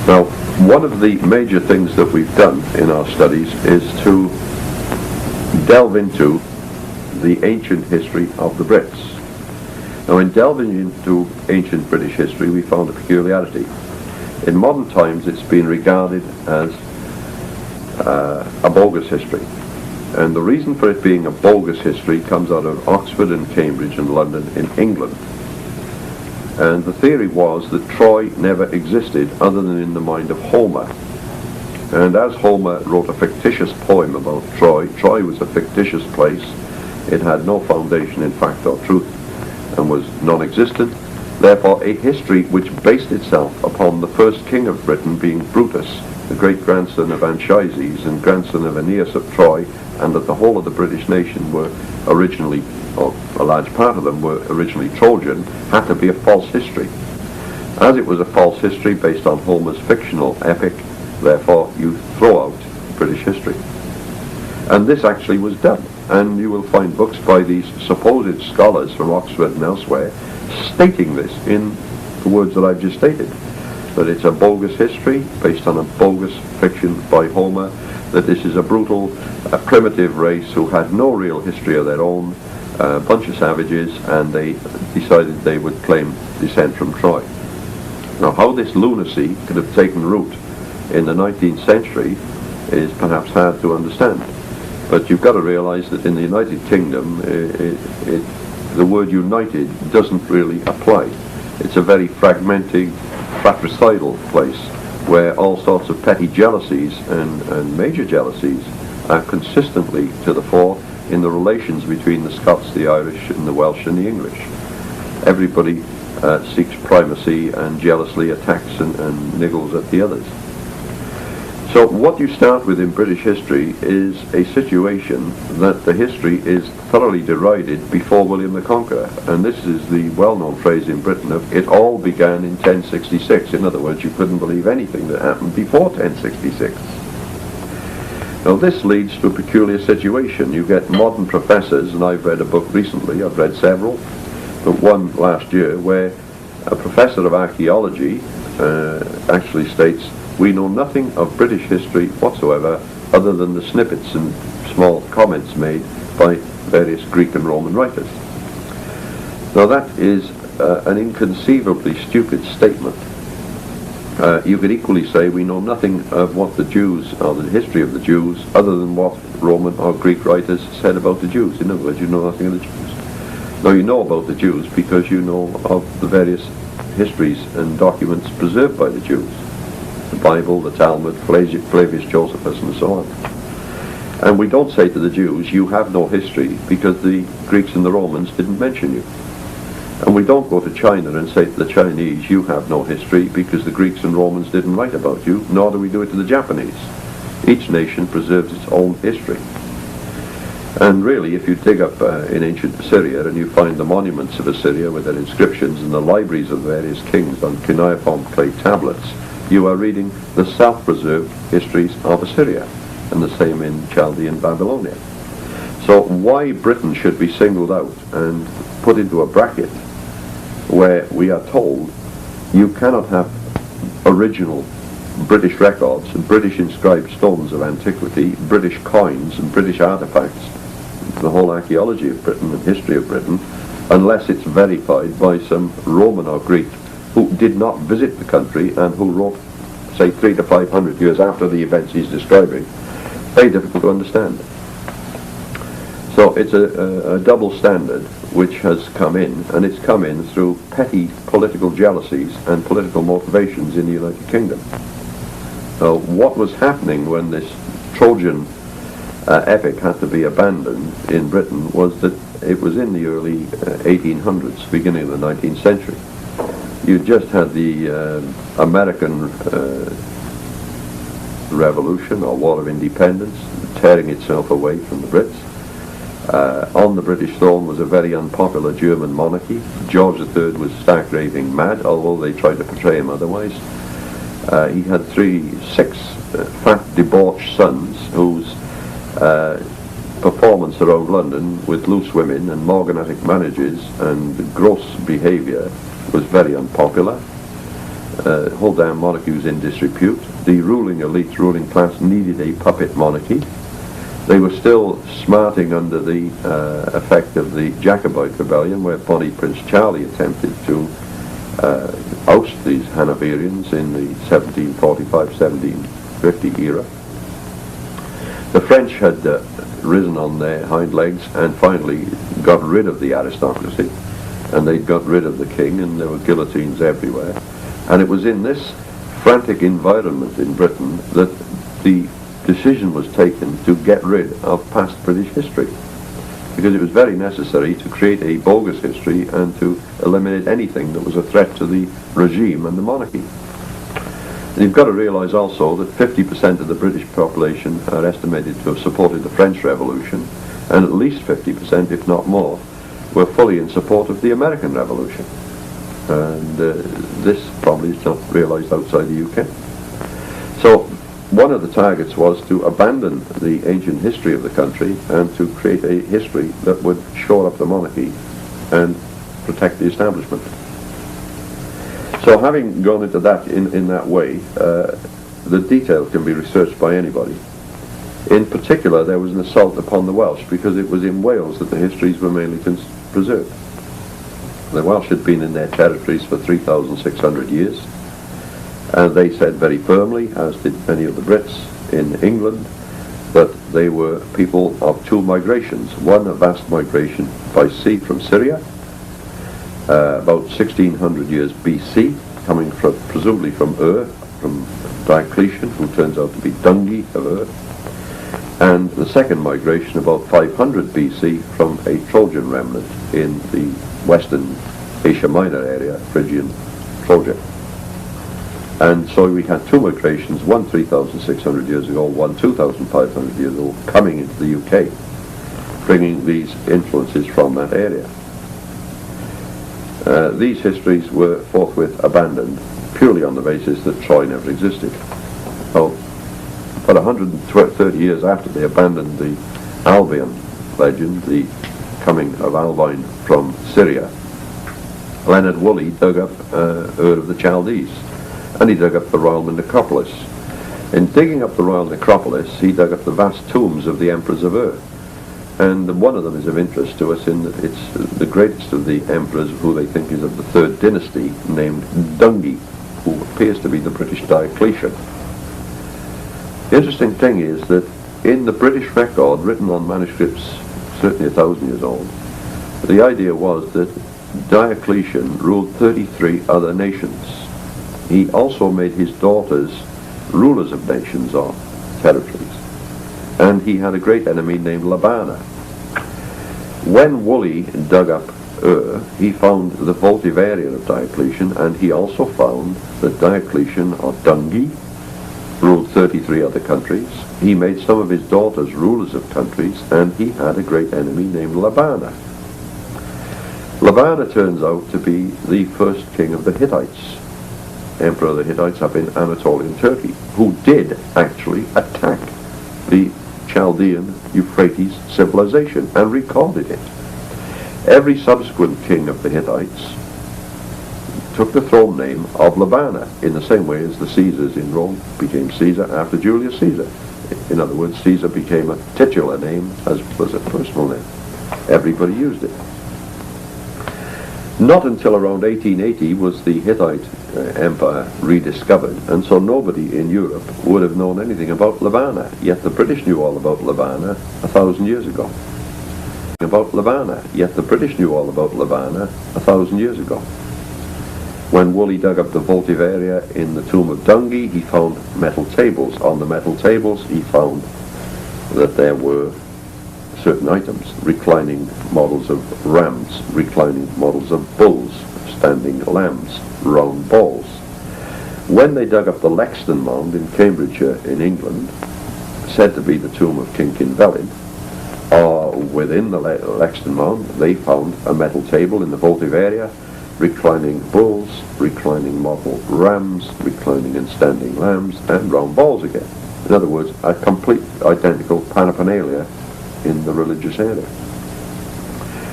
Now, one of the major things that we've done in our studies is to delve into the ancient history of the Brits. Now, in delving into ancient British history, we found a peculiarity. In modern times, it's been regarded as a bogus history. And the reason for it being a bogus history comes out of Oxford and Cambridge and London in England. And the theory was that Troy never existed other than in the mind of Homer. And as Homer wrote a fictitious poem about Troy, Troy was a fictitious place. It had no foundation in fact or truth and was non-existent. Therefore, a history which based itself upon the first king of Britain being Brutus, the great-grandson of Anchises and grandson of Aeneas of Troy, and that the whole of the British nation were originally, or a large part of them were originally Trojan, had to be a false history. As it was a false history based on Homer's fictional epic, therefore you throw out British history. And this actually was done, and you will find books by these supposed scholars from Oxford and elsewhere stating this in the words that I've just stated, that it's a bogus history based on a bogus fiction by Homer, that this is a brutal, primitive race who had no real history of their own, a bunch of savages, and they decided they would claim descent from Troy. Now, how this lunacy could have taken root in the 19th century is perhaps hard to understand. But you've got to realize that in the United Kingdom, the word united doesn't really apply. It's a very fragmented, fratricidal place where all sorts of petty jealousies and major jealousies are consistently to the fore in the relations between the Scots, the Irish, and the Welsh and the English. Everybody seeks primacy and jealously attacks and niggles at the others. So what you start with in British history is a situation that the history is thoroughly derided before William the Conqueror. And this is the well-known phrase in Britain of it all began in 1066. In other words, you couldn't believe anything that happened before 1066. Now this leads to a peculiar situation. You get modern professors, and I've read a book recently, I've read several, but one last year, where a professor of archaeology actually states, we know nothing of British history whatsoever other than the snippets and small comments made by various Greek and Roman writers. Now that is an inconceivably stupid statement. You could equally say we know nothing of what the Jews, or the history of the Jews, other than what Roman or Greek writers said about the Jews. In other words, you know nothing of the Jews. Now you know about the Jews because you know of the various histories and documents preserved by the Jews. The Bible, the Talmud, Flavius Josephus, and so on. And we don't say to the Jews, you have no history, because the Greeks and the Romans didn't mention you. And we don't go to China and say to the Chinese, you have no history, because the Greeks and Romans didn't write about you, nor do we do it to the Japanese. Each nation preserves its own history. And really, if you dig up in ancient Assyria and you find the monuments of Assyria with their inscriptions and the libraries of various kings on cuneiform clay tablets, you are reading the self-preserved histories of Assyria, and the same in Chaldean Babylonia. So why Britain should be singled out and put into a bracket where we are told you cannot have original British records and British inscribed stones of antiquity, British coins and British artifacts, the whole archaeology of Britain and history of Britain, unless it's verified by some Roman or Greek who did not visit the country and who wrote, say, 300 to 500 years after the events he's describing. Very difficult to understand. So it's a double standard which has come in, and it's come in through petty political jealousies and political motivations in the United Kingdom. Now, what was happening when this Trojan epic had to be abandoned in Britain was that it was in the early 1800s, beginning of the 19th century. You just had the American Revolution, or War of Independence, tearing itself away from the Brits. On the British throne was a very unpopular German monarchy. George III was stark raving mad, although they tried to portray him otherwise. He had six fat, debauched sons whose performance around London with loose women and morganatic marriages and gross behaviour was very unpopular. whole damn monarchy was in disrepute. The ruling elite, ruling class needed a puppet monarchy. They were still smarting under the effect of the Jacobite rebellion, where Bonnie Prince Charlie attempted to oust these Hanoverians in the 1745-1750 era. The French had risen on their hind legs and finally got rid of the aristocracy, and they'd got rid of the king, and there were guillotines everywhere. And it was in this frantic environment in Britain that the decision was taken to get rid of past British history, because it was very necessary to create a bogus history and to eliminate anything that was a threat to the regime and the monarchy. And you've got to realise also that 50% of the British population are estimated to have supported the French Revolution, and at least 50%, if not more, were fully in support of the American Revolution. And this probably is not realised outside the UK. So one of the targets was to abandon the ancient history of the country and to create a history that would shore up the monarchy and protect the establishment. So having gone into that in that way, the details can be researched by anybody. In particular, there was an assault upon the Welsh, because it was in Wales that the histories were mainly preserved. The Welsh had been in their territories for 3,600 years, and they said very firmly, as did many of the Brits in England, that they were people of two migrations. One, a vast migration by sea from Syria, about 1600 years BC, coming from, presumably from from Diocletian, who turns out to be Dungi of and the second migration about 500 BC from a Trojan remnant in the western Asia Minor area, Phrygian Troja. And so we had two migrations, one 3,600 years ago, one 2,500 years ago, coming into the UK, bringing these influences from that area. These histories were forthwith abandoned, purely on the basis that Troy never existed. Well, about 130 years after they abandoned the Albion legend, the coming of Alvine from Syria, Leonard Woolley dug up Ur of the Chaldees, and he dug up the royal necropolis. In digging up the royal necropolis, he dug up the vast tombs of the emperors of Ur. And one of them is of interest to us in that it's the greatest of the emperors, who they think is of the third dynasty, named Dungi, who appears to be the British Diocletian. The interesting thing is that in the British record, written on manuscripts certainly 1,000 years old, the idea was that Diocletian ruled 33 other nations. He also made his daughters rulers of nations or territories. And he had a great enemy named Labana. When Woolley dug up Ur, he found the votive area of Diocletian, and he also found that Diocletian, or Dungi, ruled 33 other countries. He made some of his daughters rulers of countries, and he had a great enemy named Labana. Labana turns out to be the first king of the Hittites, emperor of the Hittites up in Anatolian Turkey, who did actually attack the Chaldean Euphrates civilization and recorded it. Every subsequent king of the Hittites took the throne name of Labana, in the same way as the Caesars in Rome became Caesar after Julius Caesar. In other words, Caesar became a titular name as was a personal name. Everybody used it. Not until around 1880 was the Hittite Empire rediscovered, and so nobody in Europe would have known anything about Labana, yet the British knew all about Labana 1,000 years ago. Yet the British knew all about Labana 1,000 years ago. When Woolley dug up the votive area in the tomb of Dungi, he found metal tables. On the metal tables he found that there were certain items, reclining models of rams, reclining models of bulls, standing lambs, round balls. When they dug up the Lexden Mound in Cambridgeshire in England, said to be the tomb of King Cynvelyn, within the Lexden Mound they found a metal table in the votive area, reclining bulls, reclining model rams, reclining and standing lambs, and round balls again. In other words, a complete identical paraphernalia in the religious area.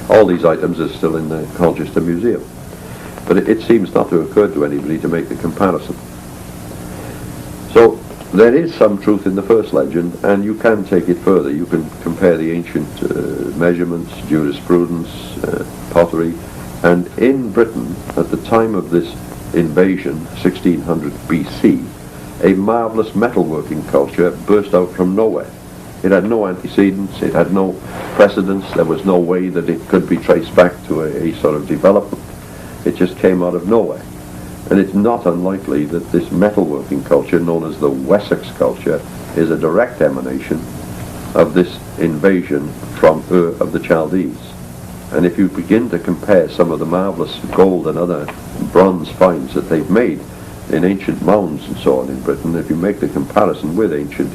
All these items are still in the Colchester Museum. But it seems not to occur to anybody to make the comparison. So there is some truth in the first legend, and you can take it further. You can compare the ancient measurements, jurisprudence, pottery, and in Britain, at the time of this invasion, 1600 BC, a marvellous metalworking culture burst out from nowhere. It had no antecedents, it had no precedents, there was no way that it could be traced back to a sort of development. It just came out of nowhere. And it's not unlikely that this metalworking culture, known as the Wessex culture, is a direct emanation of this invasion from Ur of the Chaldees. And if you begin to compare some of the marvellous gold and other bronze finds that they've made in ancient mounds and so on in Britain, if you make the comparison with ancient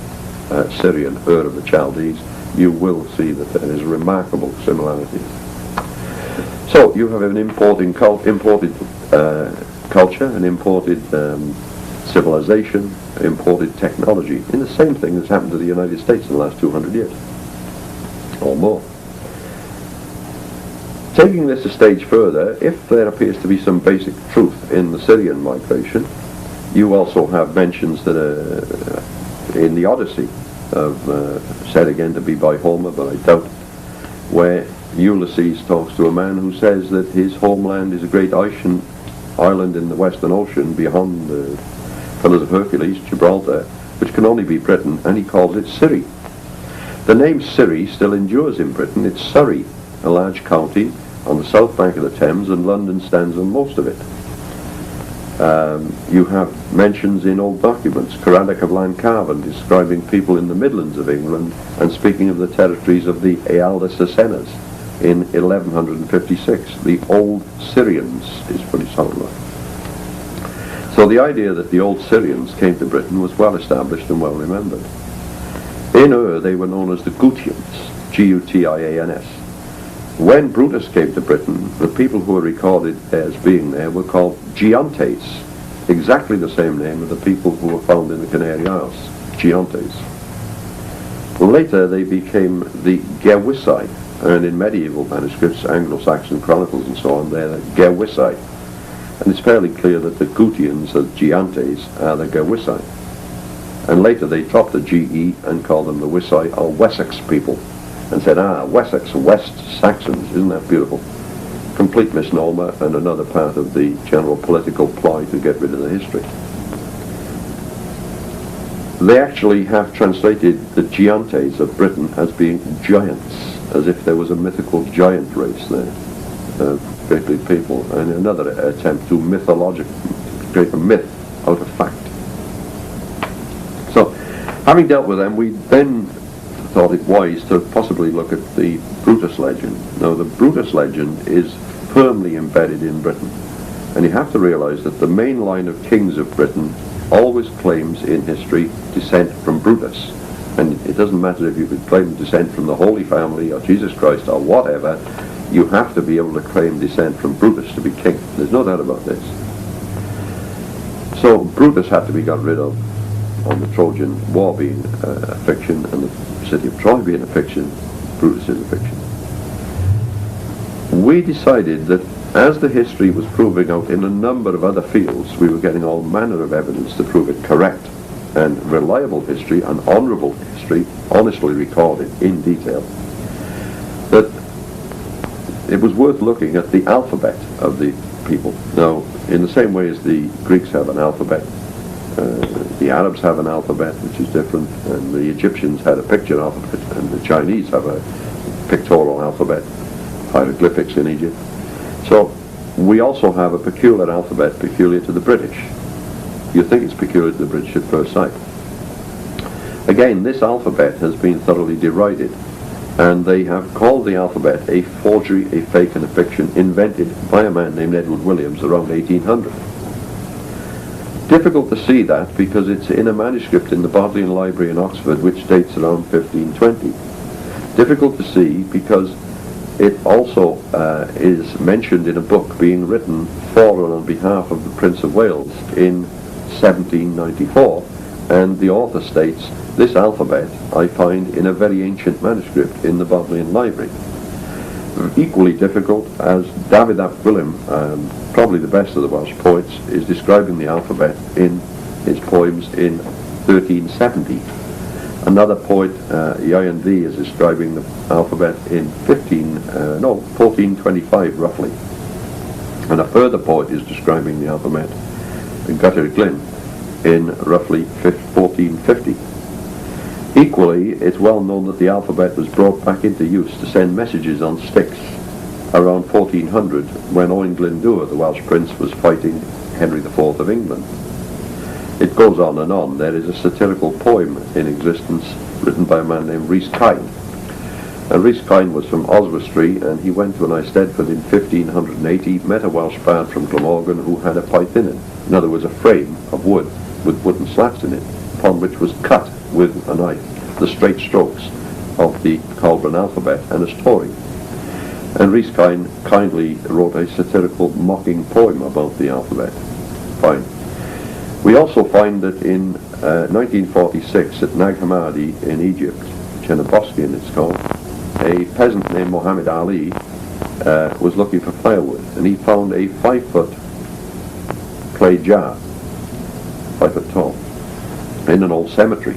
Syrian Ur of the Chaldees, you will see that there is remarkable similarities. So you have an imported culture, an imported civilization, imported technology, in the same thing that's happened to the United States in the last 200 years, or more. Taking this a stage further, if there appears to be some basic truth in the Syrian migration, you also have mentions that in the Odyssey, said again to be by Homer, but I doubt, where Ulysses talks to a man who says that his homeland is a great island in the Western Ocean beyond the Pillars of Hercules, Gibraltar, which can only be Britain, and he calls it Syri. The name Syri still endures in Britain. It's Surrey, a large county on the south bank of the Thames, and London stands on most of it. You have mentions in old documents, Quranic of Lancarvan, describing people in the Midlands of England and speaking of the territories of the Ealda Sacenas in 1156. The old Syrians is what it sounded like. So the idea that the old Syrians came to Britain was well established and well remembered. In Ur, they were known as the Gutians, G-U-T-I-A-N-S. When Brutus came to Britain, the people who were recorded as being there were called Geontes, exactly the same name of the people who were found in the Canary Isles, Geontes. Later they became the Gewisai, and in medieval manuscripts, Anglo-Saxon chronicles and so on, they're the Gewisai. And it's fairly clear that the Gutians, the Geontes, are the Gewisai. And later they dropped the G-E and called them the Wisai, or Wessex people, and said, Wessex, West Saxons, isn't that beautiful? Complete misnomer and another part of the general political ploy to get rid of the history. They actually have translated the Geontes of Britain as being giants, as if there was a mythical giant race there, great big people, and another attempt to create a myth out of fact. So, having dealt with them, we then thought it wise to possibly look at the Brutus legend. Now, the Brutus legend is firmly embedded in Britain, and you have to realize that the main line of kings of Britain always claims in history descent from Brutus. And it doesn't matter if you could claim descent from the Holy Family or Jesus Christ or whatever, you have to be able to claim descent from Brutus to be king. There's no doubt about this. So Brutus had to be got rid of, on the Trojan War being a fiction and the city of Troy being a fiction. Brutus is a fiction. We decided that as the history was proving out in a number of other fields, we were getting all manner of evidence to prove it correct, and reliable history and honourable history, honestly recorded in detail, that it was worth looking at the alphabet of the people. Now, in the same way as the Greeks have an alphabet, the Arabs have an alphabet which is different, and the Egyptians had a picture alphabet, and the Chinese have a pictorial alphabet, hieroglyphics in Egypt. So we also have a peculiar alphabet peculiar to the British. You think it's peculiar to the British at first sight. Again, this alphabet has been thoroughly derided, and they have called the alphabet a forgery, a fake, and a fiction invented by a man named Edward Williams around 1800. Difficult to see that because it's in a manuscript in the Bodleian Library in Oxford which dates around 1520. Difficult to see because it also is mentioned in a book being written for and on behalf of the Prince of Wales in 1794, and the author states, this alphabet I find in a very ancient manuscript in the Bodleian Library. equally difficult, as David ap Gwilym, probably the best of the Welsh poets, is describing the alphabet in his poems in 1370. Another poet, Ieuan V, is describing the alphabet in 1425 roughly. And a further poet is describing the alphabet, Gutter Glyn, in roughly 1450. Equally, it's well known that the alphabet was brought back into use to send messages on sticks around 1400, when Owain Glyndŵr, the Welsh prince, was fighting Henry IV of England. It goes on and on. There is a satirical poem in existence written by a man named Rhys Cain. And Rhys Cain was from Oswestry, and he went to an Eisteddfod in 1580, met a Welsh bard from Glamorgan who had a pipe in it. In other words, a frame of wood with wooden slats in it, upon which was cut with a knife the straight strokes of the Colburn alphabet and a story. And Rhys Cain kindly wrote a satirical mocking poem about the alphabet. Fine. We also find that in 1946 at Nag Hammadi in Egypt, Chenaboscian it's called, a peasant named Muhammad Ali was looking for firewood, and he found a 5-foot clay jar, 5 foot tall, in an old cemetery.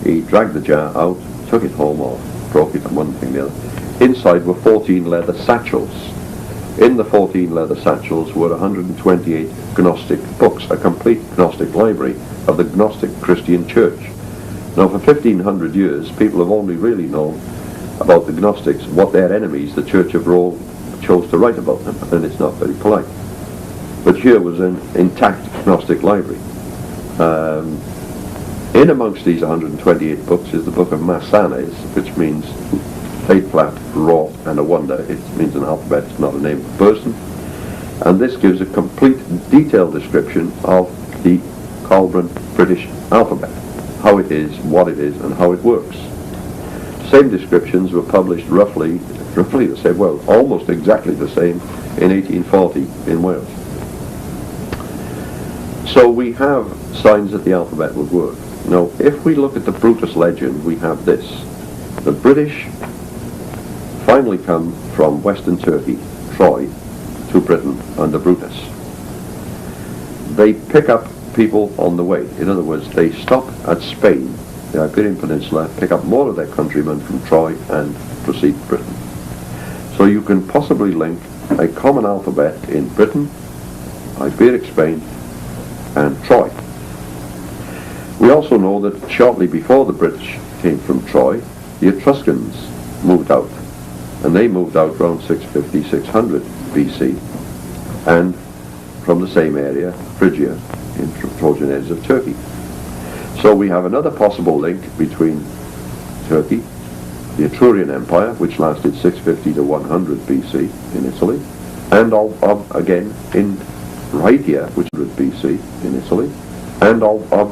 He dragged the jar out, took it home, or broke it, and one thing or the other. Inside were 14 leather satchels. In the 14 leather satchels were 128 Gnostic books, a complete Gnostic library of the Gnostic Christian Church. Now, for 1500 years, people have only really known about the Gnostics, what their enemies, the Church of Rome, chose to write about them, and it's not very polite. But here was an intact Gnostic library. In amongst these 128 books is the book of Massanes, which means plate flat, raw, and a wonder. It means an alphabet, it's not a name of a person. And this gives a complete, detailed description of the Colburn British alphabet, how it is, what it is, and how it works. Same descriptions were published roughly the same, well, almost exactly the same in 1840 in Wales. So we have signs that the alphabet would work. Now, if we look at the Brutus legend, we have this. The British finally come from Western Turkey, Troy, to Britain under Brutus. They pick up people on the way. In other words, they stop at Spain, the Iberian Peninsula, pick up more of their countrymen from Troy and proceed to Britain. So you can possibly link a common alphabet in Britain, Iberic Spain, and Troy. We also know that shortly before the British came from Troy, the Etruscans moved out, and they moved out around 650, 600 BC, and from the same area, Phrygia, in Trojan areas of Turkey. So we have another possible link between Turkey, the Etrurian Empire, which lasted 650 to 100 BC in Italy, and again in Rhytia, which was BC in Italy, and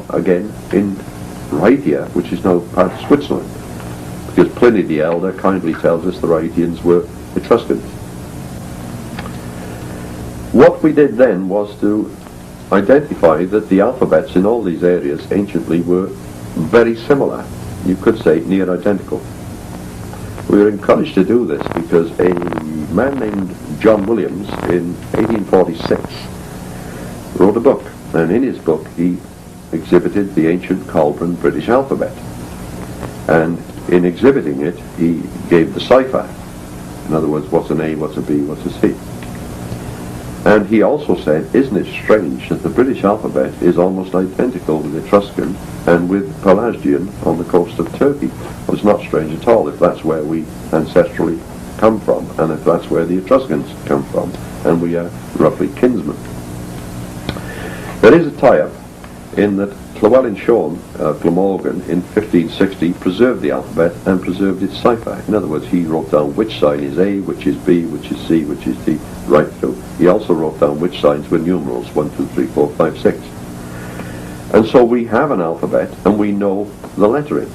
again in Rhytia, which is now part of Switzerland, because Pliny the Elder kindly tells us the Rhytians were Etruscans. What we did then was to identify that the alphabets in all these areas anciently were very similar, you could say near identical. We were encouraged to do this because a man named John Williams in 1846 wrote a book, and in his book he exhibited the ancient Colburn British alphabet, and in exhibiting it he gave the cipher. In other words, what's an A, what's a B, what's a C. And he also said, isn't it strange that the British alphabet is almost identical with Etruscan and with Pelasgian on the coast of Turkey? Well, it's not strange at all if that's where we ancestrally come from, and if that's where the Etruscans come from, and we are roughly kinsmen. There is a tie-up in that Llewellyn Sion of Glamorgan in 1560 preserved the alphabet and preserved its cipher. In other words, he wrote down which sign is A, which is B, which is C, which is D, right through. He also wrote down which signs were numerals, 1, 2, 3, 4, 5, 6. And so we have an alphabet and we know the lettering.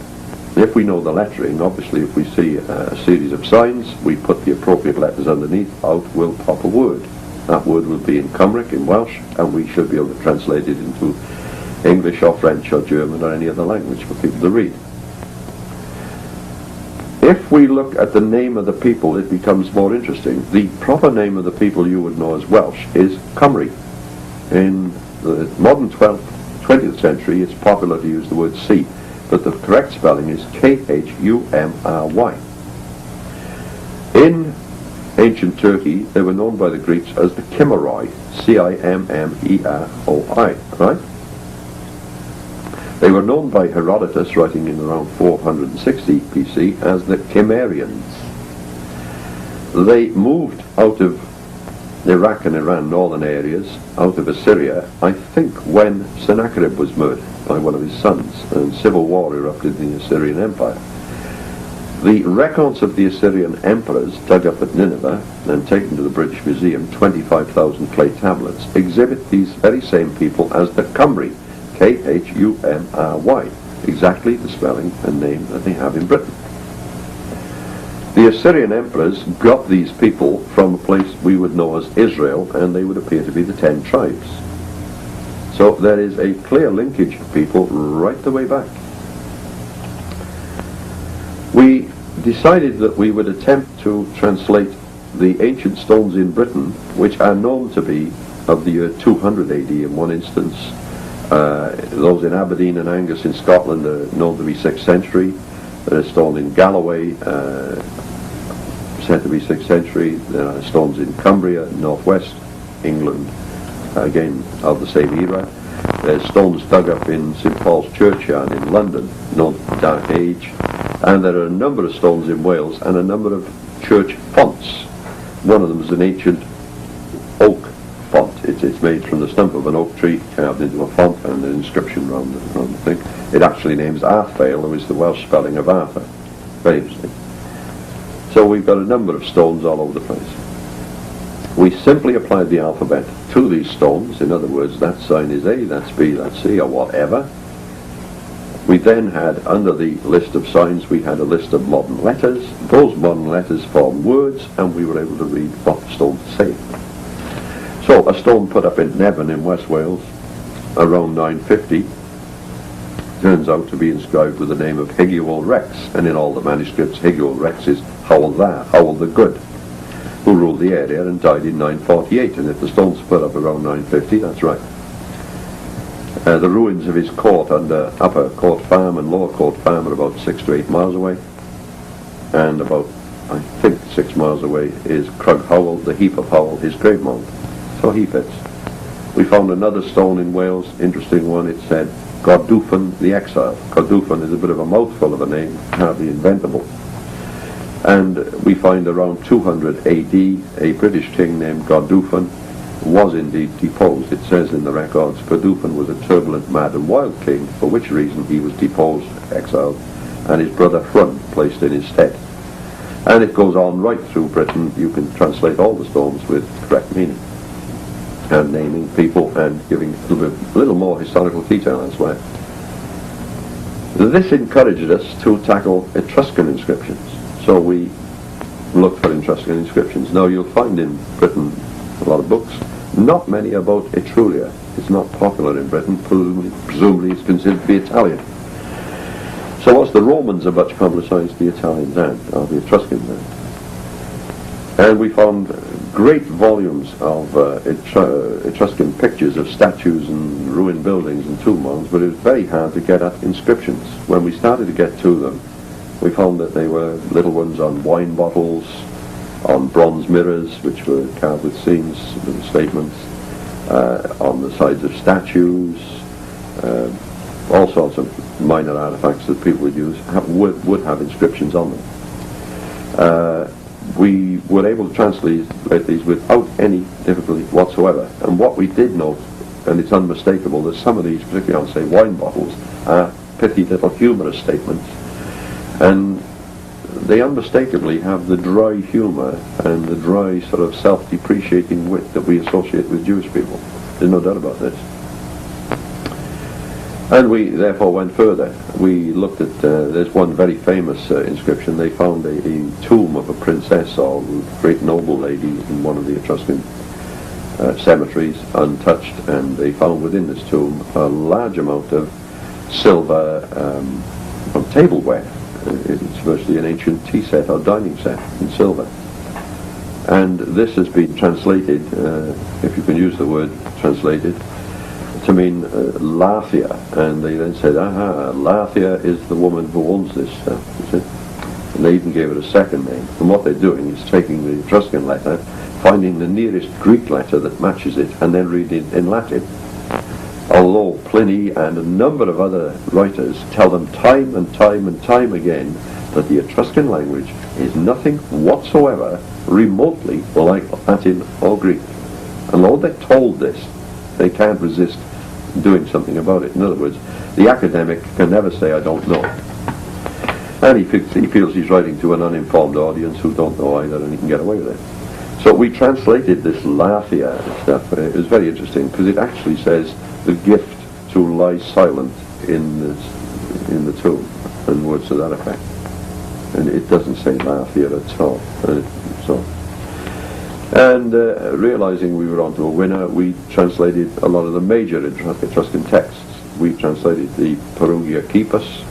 If we know the lettering, obviously if we see a series of signs, we put the appropriate letters underneath, out will pop a word. That word will be in Cymric, in Welsh, and we should be able to translate it into English or French or German or any other language for people to read. If we look at the name of the people, it becomes more interesting. The proper name of the people you would know as Welsh is Cymru. In the modern 20th century, it's popular to use the word C, but the correct spelling is Khumry. In ancient Turkey, they were known by the Greeks as the Cimmeroi, Cimmeroi, right? They were known by Herodotus, writing in around 460 BC, as the Cimmerians. They moved out of Iraq and Iran, northern areas, out of Assyria, I think when Sennacherib was murdered by one of his sons, and civil war erupted in the Assyrian Empire. The records of the Assyrian emperors dug up at Nineveh and taken to the British Museum, 25,000 clay tablets, exhibit these very same people as the Cymry, Khumry, exactly the spelling and name that they have in Britain. The Assyrian emperors got these people from a place we would know as Israel, and they would appear to be the 10 tribes. So there is a clear linkage of people right the way back. We decided that we would attempt to translate the ancient stones in Britain, which are known to be of the year 200 AD in one instance. Those in Aberdeen and Angus in Scotland are known to be 6th century. There are stones in Galloway, said to be 6th century. There are stones in Cumbria, northwest England, again of the same era. There's stones dug up in St Paul's Churchyard in London, known to Dark Age. And there are a number of stones in Wales and a number of church fonts. One of them is an ancient oak font. It's made from the stump of an oak tree, carved into a font, and an inscription around the thing. It actually names Arthfael, who is the Welsh spelling of Arthur. Very interesting. So we've got a number of stones all over the place. We simply applied the alphabet to these stones. In other words, that sign is A, that's B, that's C, or whatever. We then had, under the list of signs, we had a list of modern letters. Those modern letters formed words, and we were able to read what the stones say. So a stone put up in Nevin in West Wales around 950 turns out to be inscribed with the name of Higuel Rex, and in all the manuscripts Higuel Rex is Howell the Good, who ruled the area and died in 948, and if the stone's put up around 950, that's right. The ruins of his court under Upper Court Farm and Lower Court Farm are about 6 to 8 miles away, and about, I think, 6 miles away is Crug Howell, the heap of Howell, his grave mound. So he fits. We found another stone in Wales, interesting one. It said Godufan the Exile. Godufan is a bit of a mouthful of a name, hardly inventable. And we find around 200 AD a British king named Godufan was indeed deposed. It says in the records, Godufan was a turbulent, mad and wild king, for which reason he was deposed, exiled, and his brother Hrun placed in his stead. And it goes on right through Britain. You can translate all the stones with correct meaning, and naming people and giving a little more historical detail elsewhere. This encouraged us to tackle Etruscan inscriptions. So we looked for Etruscan inscriptions. Now you'll find in Britain a lot of books, not many about Etruria. It's not popular in Britain, presumably it's considered to be Italian. So whilst the Romans are much publicised, the Italians aren't, or the Etruscans aren't. And we found great volumes of Etruscan pictures of statues and ruined buildings and tomb mounds, but it was very hard to get at inscriptions. When we started to get to them, we found that they were little ones on wine bottles, on bronze mirrors, which were carved with scenes, with statements, on the sides of statues, all sorts of minor artifacts that people would use would have inscriptions on them. We were able to translate these without any difficulty whatsoever. And what we did note, and it's unmistakable, that some of these, particularly on, say, wine bottles, are pithy little humorous statements. And they unmistakably have the dry humour and the dry sort of self-depreciating wit that we associate with Jewish people. There's no doubt about this. And we therefore went further. We looked at, there's one very famous inscription. They found a tomb of a princess or great noble lady in one of the Etruscan cemeteries, untouched, and they found within this tomb a large amount of silver tableware. It's virtually an ancient tea set or dining set in silver. And this has been translated, if you can use the word translated, to mean Lathia. And they then said, aha, Lathia is the woman who owns this stuff, you see. And they even gave it a second name. And what they're doing is taking the Etruscan letter, finding the nearest Greek letter that matches it, and then reading it in Latin. Although Pliny and a number of other writers tell them time and time and time again that the Etruscan language is nothing whatsoever remotely like Latin or Greek. And though they're told this, they can't resist doing something about it. In other words, the academic can never say, I don't know. And he feels he's writing to an uninformed audience who don't know either, and he can get away with it. So we translated this Lathia stuff. It was very interesting because it actually says the gift to lie silent in the tomb, and words to that effect. And it doesn't say Lathia at all. And realizing we were onto a winner, we translated a lot of the major Etruscan texts. We translated the Perugia Keepus,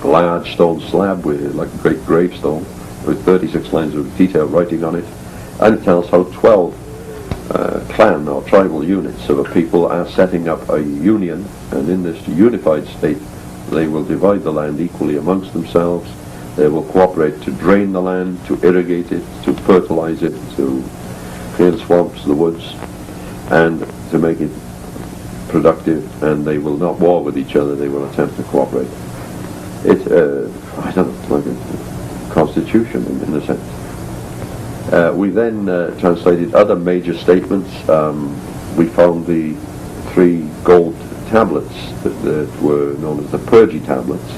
a large stone slab with like a great gravestone with 36 lines of detailed writing on it, and it tells how 12 clan or tribal units of a people are setting up a union, and in this unified state they will divide the land equally amongst themselves. They will cooperate to drain the land, to irrigate it, to fertilize it, to clear the swamps, the woods, and to make it productive, and they will not war with each other, they will attempt to cooperate. It's, I don't know, like a constitution in a sense. We then translated other major statements. We found the 3 gold tablets that were known as the Purgi tablets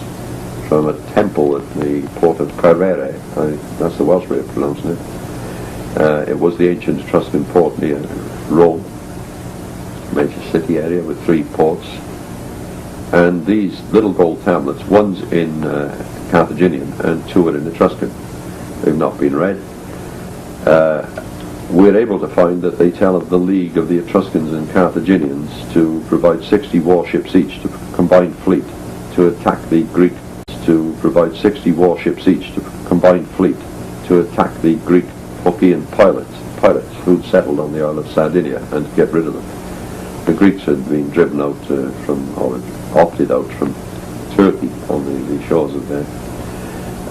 from a temple at the port of Carrere. That's the Welsh way of pronouncing it. It was the ancient Etruscan port near Rome, major city area with 3 ports. And these little gold tablets, one's in Carthaginian and 2 are in Etruscan. They've not been read. We're able to find that they tell of the league of the Etruscans and Carthaginians to provide 60 warships each to combined fleet to attack the Greek, to provide 60 warships each to combined fleet to attack the Greek Phocaean pirates who'd settled on the Isle of Sardinia and to get rid of them. The Greeks had been driven out or opted out from Turkey on the shores of there,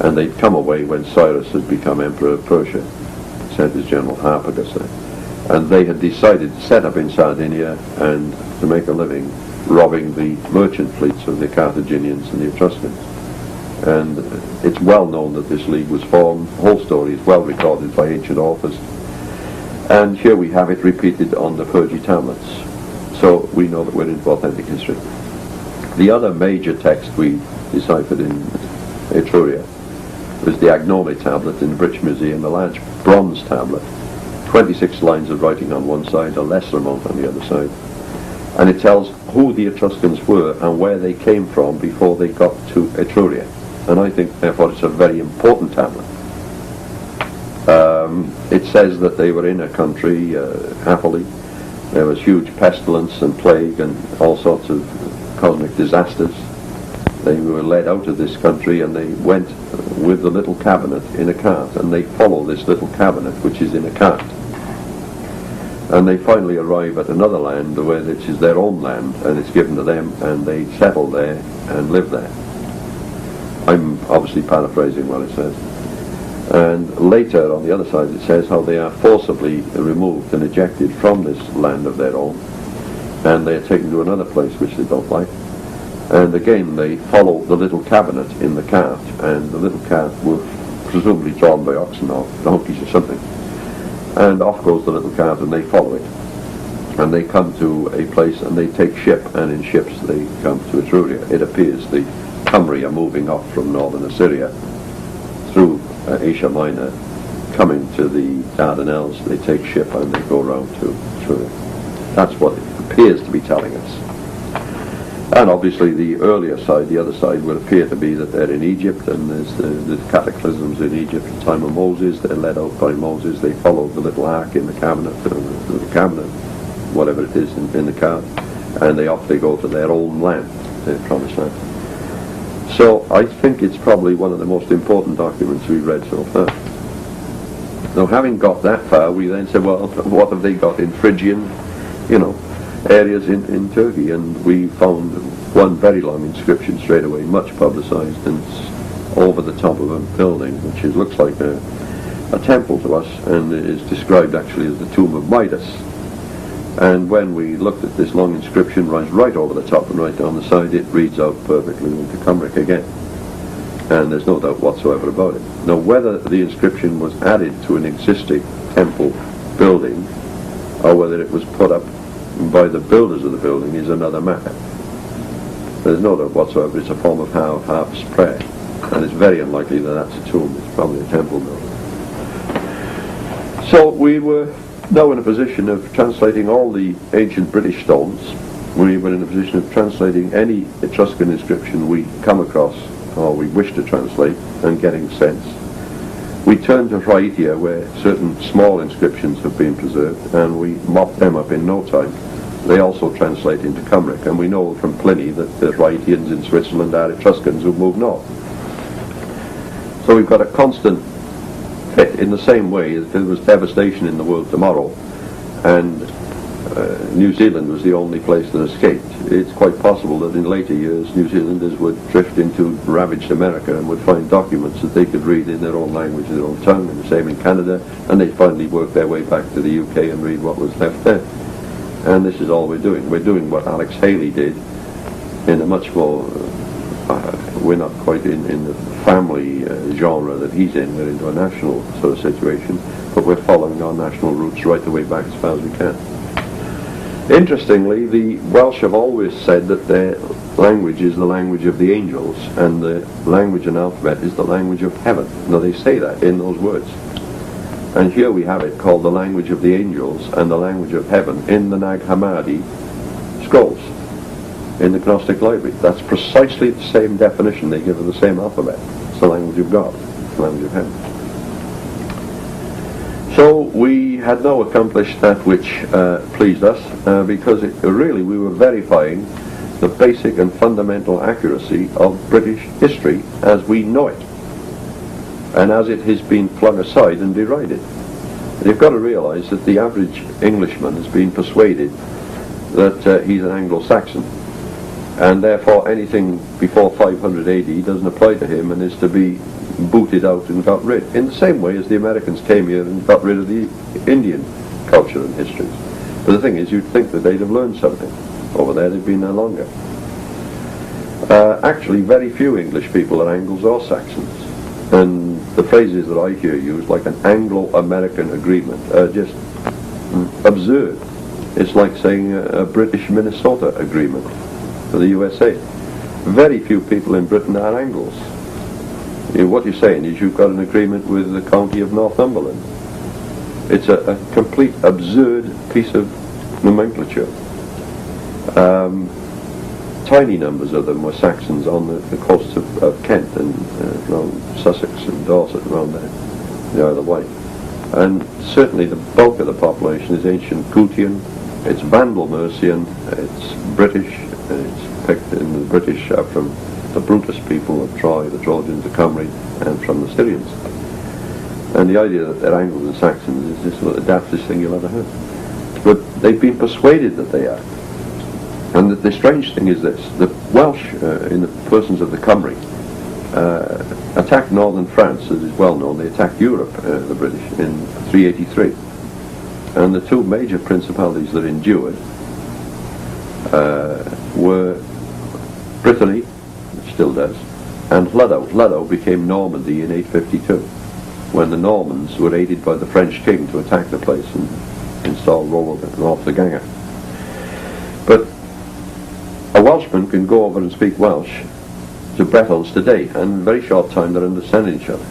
and they'd come away when Cyrus had become Emperor of Persia, sent his general Harpagus there, and they had decided to set up in Sardinia and to make a living robbing the merchant fleets of the Carthaginians and the Etruscans. And it's well known that this league was formed. The whole story is well recorded by ancient authors, and here we have it repeated on the Purgi tablets, so we know that we're into authentic history. The other major text we deciphered in Etruria was the Agnome tablet in the British Museum, a large bronze tablet, 26 lines of writing on one side, a lesser amount on the other side, and it tells who the Etruscans were and where they came from before they got to Etruria. And I think therefore it's a very important tablet. It says that they were in a country happily. There was huge pestilence and plague and all sorts of cosmic disasters. They were led out of this country and they went with the little cabinet in a cart, and they follow this little cabinet which is in a cart. And they finally arrive at another land where it is their own land and it's given to them, and they settle there and live there. I'm obviously paraphrasing what it says. And later on the other side it says how they are forcibly removed and ejected from this land of their own, and they are taken to another place which they don't like. And again they follow the little cabinet in the cart, and the little cart was presumably drawn by oxen or donkeys or something. And off goes the little cart and they follow it. And they come to a place and they take ship, and in ships they come to Etruria. It appears the Cymry are moving off from northern Assyria through Asia Minor, coming to the Dardanelles. They take ship and they go round to Etruria. That's what it appears to be telling us. And obviously the earlier side, the other side, would appear to be that they're in Egypt, and there's the cataclysms in Egypt at the time of Moses. They're led out by Moses. They follow the little ark in the cabinet, whatever it is in the cart, and off they go to their own land, their promised land. So I think it's probably one of the most important documents we've read so far. Now, having got that far, we then said, well, what have they got in Phrygian, areas in Turkey? And we found one very long inscription straight away, much publicized, and it's over the top of a building, which looks like a temple to us, and it is described actually as the tomb of Midas. And when we looked at this long inscription, runs right over the top and right down the side, it reads out perfectly into Cymric again. And there's no doubt whatsoever about it. Now, whether the inscription was added to an existing temple building, or whether it was put up by the builders of the building, is another matter. There's no doubt whatsoever it's a form of harp's prayer, and it's very unlikely that that's a tomb. It's probably a temple building. So we were now in a position of translating all the ancient British stones. We were in a position of translating any Etruscan inscription we come across or we wish to translate and getting sense. We turned to Rhaetia, where certain small inscriptions have been preserved, and we mopped them up in no time. They also translate into Cymric, and we know from Pliny that the Rhaetians in Switzerland are Etruscans who moved north. So we've got a constant fit, in the same way as there was devastation in the world tomorrow, and New Zealand was the only place that escaped. It's quite possible that in later years New Zealanders would drift into ravaged America and would find documents that they could read in their own language, their own tongue, and the same in Canada, and they'd finally work their way back to the UK and read what was left there. And this is all we're doing. We're doing what Alex Haley did in a much more, we're not quite in the family genre that he's in, we're into a national sort of situation, but we're following our national roots right the way back as far as we can. Interestingly, the Welsh have always said that their language is the language of the angels, and the language and alphabet is the language of heaven. Now, they say that in those words. And here we have it called the language of the angels and the language of heaven in the Nag Hammadi scrolls in the Gnostic library. That's precisely the same definition they give of the same alphabet. It's the language of God, the language of heaven. So we had now accomplished that which pleased us, because really we were verifying the basic and fundamental accuracy of British history as we know it, and as it has been flung aside and derided. You've got to realise that the average Englishman has been persuaded that he's an Anglo-Saxon, and therefore anything before 500 AD doesn't apply to him and is to be booted out and got rid, in the same way as the Americans came here and got rid of the Indian culture and histories. But the thing is, you'd think that they'd have learned something. Over there they've been there longer. Actually, very few English people are Angles or Saxons, and the phrases that I hear used, like an Anglo-American agreement, are just absurd. It's like saying a British Minnesota agreement for the USA. Very few people in Britain are Angles. What you're saying is you've got an agreement with the county of Northumberland. It's a complete absurd piece of nomenclature. Tiny numbers of them were Saxons on the coasts of Kent and around Sussex and Dorset, around there, the Isle of Wight. And certainly the bulk of the population is ancient Gutian, it's Vandal Mercian, it's British, and it's picked in the British from the Brutus people of Troy, the Trojans, the Cymry, and from the Syrians. And the idea that they're Angles and Saxons is just the daftest thing you'll ever hear. But they've been persuaded that they are. And the strange thing is this: the Welsh, in the persons of the Cymry, attacked northern France, as is well known. They attacked Europe, the British, in 383. And the two major principalities that endured were Brittany, which still does, and Llydaw. Llydaw became Normandy in 852, when the Normans were aided by the French king to attack the place and install Roland and Orthangaga. But a Welshman can go over and speak Welsh to Bretons today, and in a very short time they're understanding each other.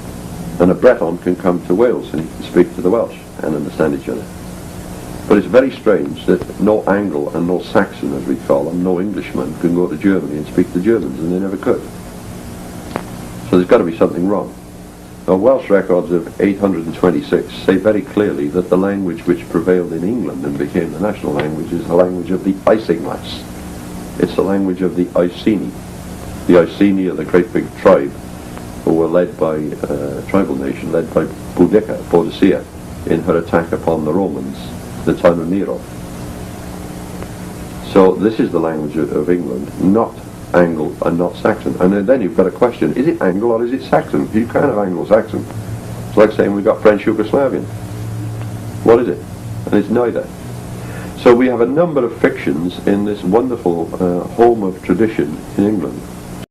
And a Breton can come to Wales and he can speak to the Welsh and understand each other. But it's very strange that no Angle and no Saxon, as we call them, no Englishman can go to Germany and speak to Germans, and they never could. So there's got to be something wrong. Now, Welsh records of 826 say very clearly that the language which prevailed in England and became the national language is the language of the Isinglas. It's the language of the Iceni. the Iceni, the great big tribe, who were led by a tribal nation led by Boudicca in her attack upon the Romans at the time of Nero. So this is the language of England, not Anglo and not Saxon. And then you've got a question, is it Anglo or is it Saxon? You can't have Anglo-Saxon. It's like saying we've got French Yugoslavian. What is it? And it's neither. So we have a number of fictions in this wonderful home of tradition in England.